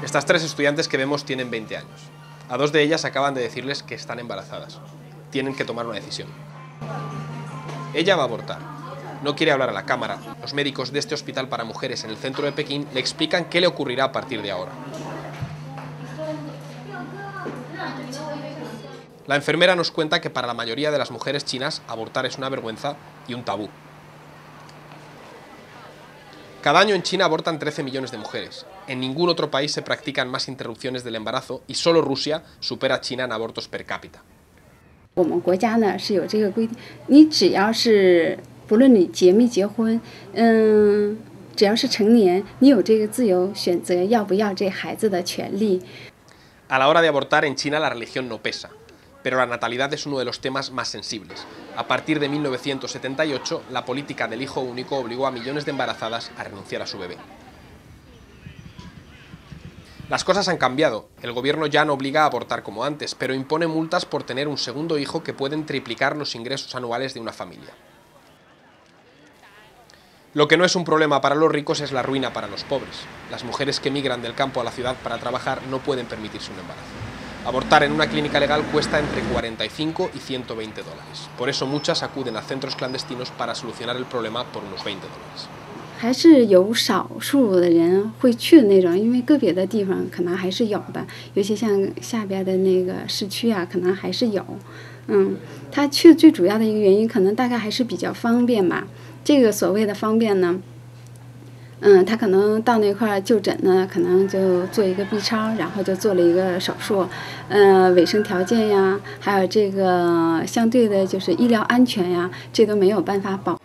Estas tres estudiantes que vemos tienen 20 años. A dos de ellas acaban de decirles que están embarazadas. Tienen que tomar una decisión. Ella va a abortar. No quiere hablar a la cámara. Los médicos de este hospital para mujeres en el centro de Pekín le explican qué le ocurrirá a partir de ahora. La enfermera nos cuenta que para la mayoría de las mujeres chinas abortar es una vergüenza y un tabú. Cada año en China abortan 13 millones de mujeres. En ningún otro país se practican más interrupciones del embarazo y solo Rusia supera a China en abortos per cápita. A la hora de abortar en China la religión no pesa, pero la natalidad es uno de los temas más sensibles. A partir de 1978, la política del hijo único obligó a millones de embarazadas a renunciar a su bebé. Las cosas han cambiado. El gobierno ya no obliga a abortar como antes, pero impone multas por tener un segundo hijo que pueden triplicar los ingresos anuales de una familia. Lo que no es un problema para los ricos es la ruina para los pobres. Las mujeres que migran del campo a la ciudad para trabajar no pueden permitirse un embarazo. Abortar en una clínica legal cuesta entre 45 y 120 dólares. Por eso muchas acuden a centros clandestinos para solucionar el problema por unos 20 dólares. 还是有少数的人会去那种，因为个别的地方可能还是有的，尤其像下边的那个市区啊，可能还是有。他去最主要的一个原因，可能大概还是比较方便吧。这个所谓的方便呢，他可能到那块就诊呢，可能就做一个 B 超，然后就做了一个手术，卫生条件呀，还有这个相对的就是医疗安全呀，这都没有办法保。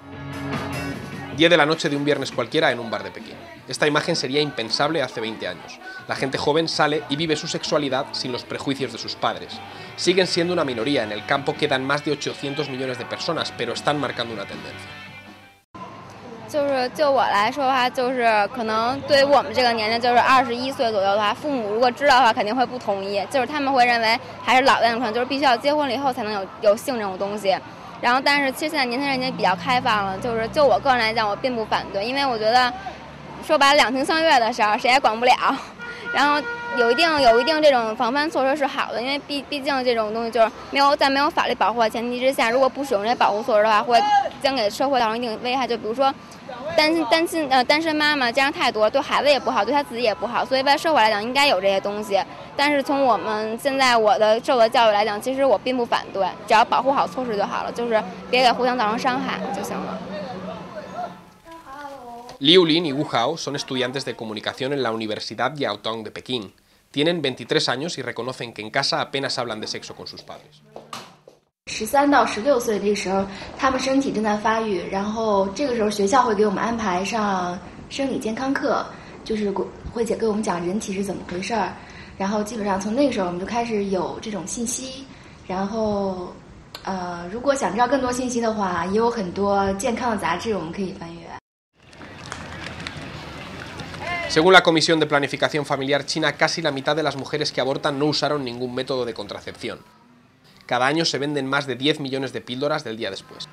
10 de la noche de un viernes cualquiera en un bar de Pekín. Esta imagen sería impensable hace 20 años. La gente joven sale y vive su sexualidad sin los prejuicios de sus padres. Siguen siendo una minoría, en el campo quedan más de 800 millones de personas, pero están marcando una tendencia. 就我来说的话，就是可能对于我们这个年龄，就是21岁左右的话，父母如果知道的话，肯定会不同意，就是他们会认为还是老的那种传统，就是必须要结婚了以后才能有性这种东西。 然后，但是其实现在年轻人已经比较开放了，就我个人来讲，我并不反对，因为我觉得说白了两情相悦的时候，谁也管不了。然后有一定这种防范措施是好的，因为毕竟这种东西就是在没有法律保护的前提之下，如果不使用这些保护措施的话，会将给社会造成一定危害。就比如说单身妈妈家长太多，对孩子也不好，对他自己也不好，所以在社会来讲应该有这些东西。 但是从我们现在受的教育来讲，其实我并不反对，只要保护好措施就好了，就是别给互相造成伤害就行了。 Liu Lin y Wu Hao son estudiantes de comunicación en la Universidad Jiaotong de Pekín. Tienen 23 años y reconocen que en casa apenas hablan de sexo con sus padres. 13到16岁的时候，他们身体正在发育，然后这个时候学校会给我们安排上生理健康课，就是会给我们讲人体是怎么回事儿。 然后基本上从那个时候我们就开始有这种信息，然后如果想知道更多信息的话，也有很多健康的杂志我们可以翻阅。 Según la Comisión de Planificación Familiar China, casi la mitad de las mujeres que abortan no usaron ningún método de contracepción. Cada año se venden más de 10 millones de píldoras del día después.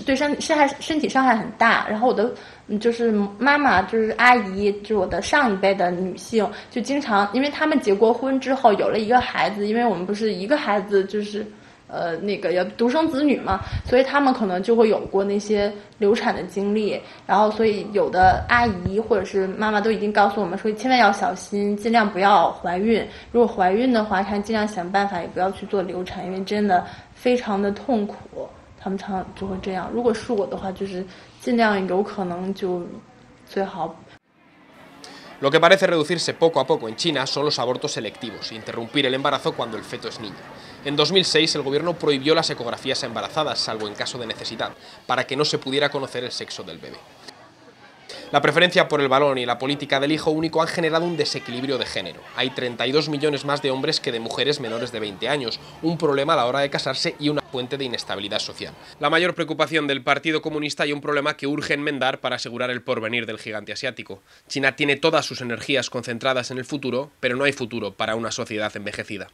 对身体伤害很大，然后我的就是妈妈，就是阿姨，就是我的上一辈的女性，就经常，因为她们结过婚之后有了一个孩子，因为我们不是一个孩子就是那个要独生子女嘛，所以她们可能就会有过那些流产的经历，然后所以有的阿姨或者是妈妈都已经告诉我们说，千万要小心，尽量不要怀孕，如果怀孕的话，看尽量想办法也不要去做流产，因为真的非常的痛苦。 他们常就会这样。如果是我的话，就是尽量有可能就最好。 Lo que parece reducirse poco a poco en China son los abortos selectivos, interrumpir el embarazo cuando el feto es niña. En 2006 el gobierno prohibió las ecografías a embarazadas, salvo en caso de necesidad, para que no se pudiera conocer el sexo del bebé. La preferencia por el varón y la política del hijo único han generado un desequilibrio de género. Hay 32 millones más de hombres que de mujeres menores de 20 años, un problema a la hora de casarse y una fuente de inestabilidad social. La mayor preocupación del Partido Comunista y un problema que urge enmendar para asegurar el porvenir del gigante asiático. China tiene todas sus energías concentradas en el futuro, pero no hay futuro para una sociedad envejecida.